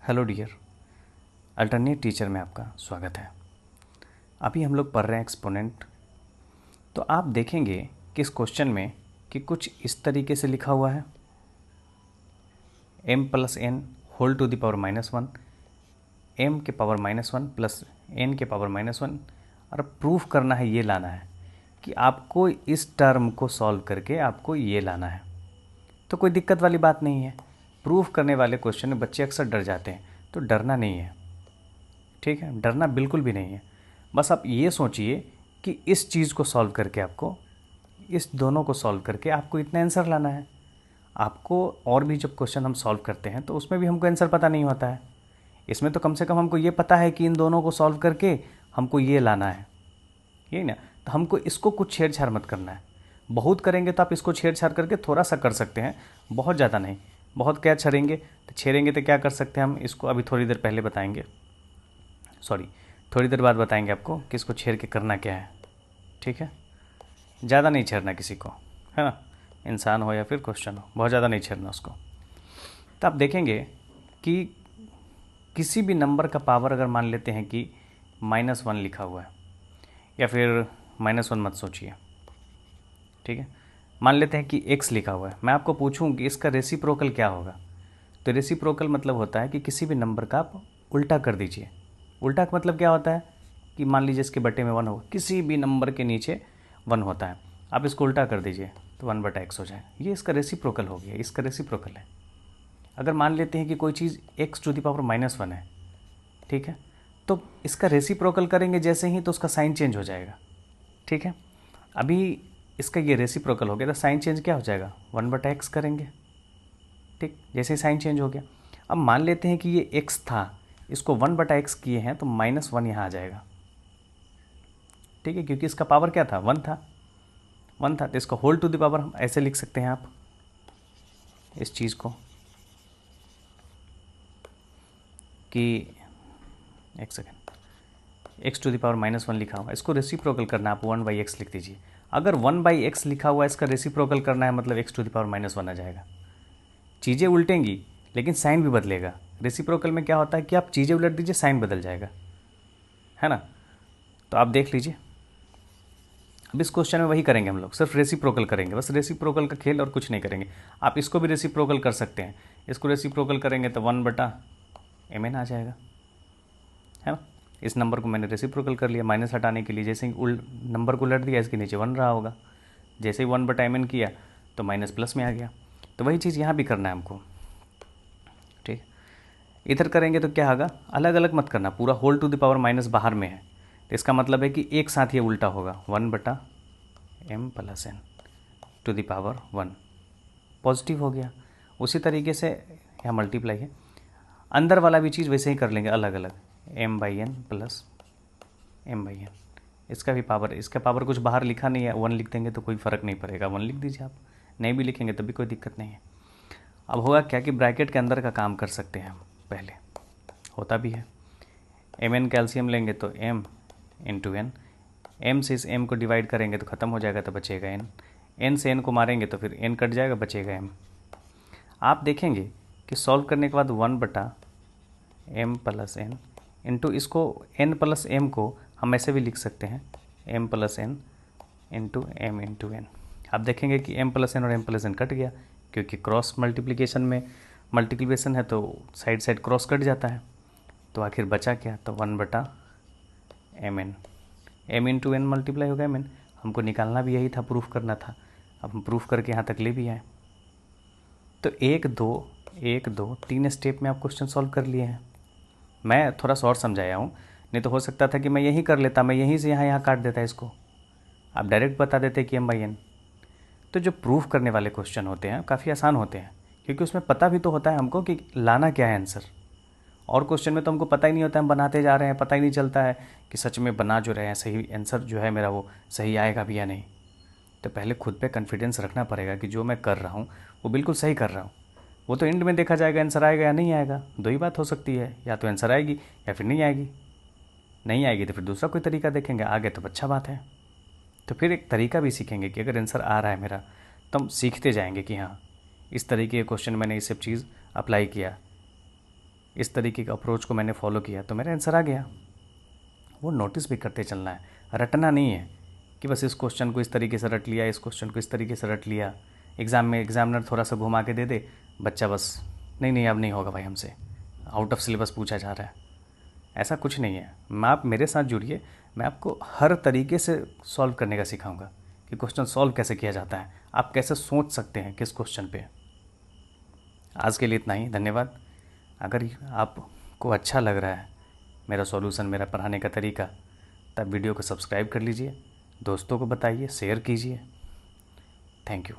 Hello dear, alternate teacher में आपका स्वागत है। अभी हम लोग पढ़ रहे हैं एक्सपोनेंट। तो आप देखेंगे कि इस क्वेश्चन में कि कुछ इस तरीके से लिखा हुआ है m plus n whole to the power -1, m के पावर -1 प्लस n के पावर -1, और प्रूफ करना है, ये लाना है कि आपको इस टर्म को सॉल्व करके आपको ये लाना है। तो कोई दिक्कत वाली बात नहीं है। प्रूफ करने वाले क्वेश्चन में बच्चे अक्सर डर जाते हैं, तो डरना नहीं है, ठीक है, डरना बिल्कुल भी नहीं है। बस आप ये सोचिए कि इस चीज़ को सॉल्व करके आपको, इस दोनों को सॉल्व करके आपको इतना आंसर लाना है। आपको और भी जब क्वेश्चन हम सॉल्व करते हैं तो उसमें भी हमको आंसर पता नहीं होता है। इसमें तो कम से कम हमको ये पता है कि इन दोनों को सॉल्व करके हमको ये लाना है, ये ना। तो हमको इसको कुछ छेड़छाड़ मत करना है। बहुत करेंगे तो आप इसको छेड़छाड़ करके थोड़ा सा कर सकते हैं, बहुत ज़्यादा नहीं। बहुत क्या छेड़ेंगे तो क्या कर सकते हैं हम, इसको अभी थोड़ी देर पहले बताएंगे, सॉरी थोड़ी देर बाद बताएंगे आपको कि इसको छेड़ के करना क्या है, ठीक है। ज़्यादा नहीं छेड़ना किसी को, है ना, इंसान हो या फिर क्वेश्चन हो, बहुत ज़्यादा नहीं छेड़ना उसको। तो आप देखेंगे कि किसी भी नंबर का पावर अगर मान लेते हैं कि -1 लिखा हुआ है, या फिर -1 मत सोचिए, ठीक है, मान लेते हैं कि x लिखा हुआ है। मैं आपको पूछूं कि इसका रेसिप्रोकल क्या होगा, तो रेसिप्रोकल मतलब होता है कि किसी भी नंबर का आप उल्टा कर दीजिए। उल्टा का मतलब क्या होता है कि मान लीजिए इसके बटे में 1 होगा, किसी भी नंबर के नीचे 1 होता है, आप इसको उल्टा कर दीजिए तो 1/x हो जाए। ये इसका रेसिप्रोकल हो गया, इसका रेसिप्रोकल है। अगर मान लेते हैं कि कोई चीज़ x⁻⁻1 है, ठीक है, तो इसका रेसिप्रोकल करेंगे जैसे ही तो उसका साइन चेंज हो जाएगा, ठीक है। अभी इसका ये रेसिप्रोकल हो गया तो साइन चेंज क्या हो जाएगा, 1/x करेंगे, ठीक, जैसे ही साइन चेंज हो गया। अब मान लेते हैं कि ये x था, इसको 1/x किए हैं तो -1 यहाँ आ जाएगा, ठीक है, क्योंकि इसका पावर क्या था, 1 था, 1 था, तो इसका होल टू द पावर हम ऐसे लिख सकते हैं आप इस चीज़ को कि एक सेकेंड, x⁻⁻1 लिखा हुआ, इसको रेसिप्रोकल करना है, आप 1/x लिख दीजिए। अगर 1/x लिखा हुआ है, इसका रेसिप्रोकल करना है, मतलब x⁻⁻1 आ जाएगा। चीज़ें उल्टेंगी लेकिन साइन भी बदलेगा। रेसिप्रोकल में क्या होता है कि आप चीज़ें उलट दीजिए, साइन बदल जाएगा, है ना। तो आप देख लीजिए, अब इस क्वेश्चन में वही करेंगे हम लोग, सिर्फ रेसिप्रोकल करेंगे, बस रेसिप्रोकल का खेल, और कुछ नहीं करेंगे। आप इसको भी रेसिप्रोकल कर सकते हैं, इसको रेसिप्रोकल करेंगे तो 1/mn आ जाएगा, है ना। इस नंबर को मैंने रेसिप्रोकल कर लिया, माइनस हटाने के लिए, जैसे ही नंबर को उलट दिया इसके नीचे 1 रहा होगा, जैसे ही 1/mn किया तो माइनस प्लस में आ गया। तो वही चीज़ यहाँ भी करना है हमको, ठीक। इधर करेंगे तो क्या होगा, अलग अलग मत करना, पूरा whole to the power minus बाहर में है, तो इसका मतलब है कि एक साथ ये उल्टा होगा, 1/m + n to the power 1, positive हो गया। उसी तरीके से यहाँ मल्टीप्लाई है, अंदर वाला भी चीज़ वैसे ही कर लेंगे, अलग अलग, m/n + m/n, इसका भी पावर, इसका पावर कुछ बाहर लिखा नहीं है, 1 लिख देंगे तो कोई फ़र्क नहीं पड़ेगा, 1 लिख दीजिए आप, नहीं भी लिखेंगे तो भी कोई दिक्कत नहीं है। अब होगा क्या कि ब्रैकेट के अंदर का काम कर सकते हैं हम, पहले होता भी है। mn कैल्शियम लेंगे तो m × n, m से इस m को डिवाइड करेंगे तो ख़त्म हो जाएगा, तो बचेगा n, n से n को मारेंगे तो फिर n कट जाएगा, बचेगा m। आप देखेंगे कि सॉल्व करने के बाद 1/m + n इंटू, इसको n + m को हम ऐसे भी लिख सकते हैं, m + n into m × n। आप देखेंगे कि m + n और m + n कट गया, क्योंकि क्रॉस मल्टीप्लिकेशन में मल्टीप्लिकेशन है तो साइड साइड क्रॉस कट जाता है। तो आखिर बचा क्या, तो 1/mn, m × n मल्टीप्लाई होगा mn, हमको निकालना भी यही था, प्रूफ करना था। अब हम प्रूफ करके यहाँ तक ले भी आए। तो 1 2 3 स्टेप में आप क्वेश्चन सॉल्व कर लिए हैं। मैं थोड़ा सा और समझाया हूँ, नहीं तो हो सकता था कि मैं यही कर लेता, मैं यहीं से यहाँ काट देता इसको, आप डायरेक्ट बता देते कि m/n। तो जो प्रूफ करने वाले क्वेश्चन होते हैं काफ़ी आसान होते हैं, क्योंकि उसमें पता भी तो होता है हमको कि लाना क्या है आंसर। और क्वेश्चन में तो हमको पता ही नहीं होता, हम बनाते जा रहे हैं, पता ही नहीं चलता है कि सच में बना जो रहे हैं सही आंसर जो है मेरा वो सही आएगा भी या नहीं। तो पहले खुद पे कॉन्फिडेंस रखना पड़ेगा कि जो मैं कर रहा हूँ वो बिल्कुल सही कर रहा हूँ। वो तो एंड में देखा जाएगा आंसर आएगा या नहीं आएगा, दो ही बात हो सकती है, या तो आंसर आएगी या फिर नहीं आएगी। नहीं आएगी तो फिर दूसरा कोई तरीका देखेंगे, आगे तो अच्छा बात है। तो फिर एक तरीका भी सीखेंगे कि अगर आंसर आ रहा है मेरा तो हम सीखते जाएंगे कि हाँ इस तरीके के क्वेश्चन मैंने ये सब चीज़ अप्लाई किया, इस तरीके का अप्रोच को मैंने फॉलो किया तो मेरा आंसर आ गया। वो नोटिस भी करते चलना है, रटना नहीं है कि बस इस क्वेश्चन को इस तरीके से रट लिया, इस क्वेश्चन को इस तरीके से रट लिया, एग्ज़ाम में एग्जामिनर थोड़ा सा घुमा के दे दे, बच्चा बस नहीं नहीं अब नहीं होगा भाई हमसे, आउट ऑफ सिलेबस पूछा जा रहा है। ऐसा कुछ नहीं है। आप मेरे साथ जुड़िए, मैं आपको हर तरीके से सॉल्व करने का सिखाऊंगा कि क्वेश्चन सॉल्व कैसे किया जाता है, आप कैसे सोच सकते हैं किस क्वेश्चन पे। आज के लिए इतना ही, धन्यवाद। अगर आपको अच्छा लग रहा है मेरा सॉल्यूशन, मेरा पढ़ाने का तरीका, तब वीडियो को सब्सक्राइब कर लीजिए, दोस्तों को बताइए, शेयर कीजिए। Thank you.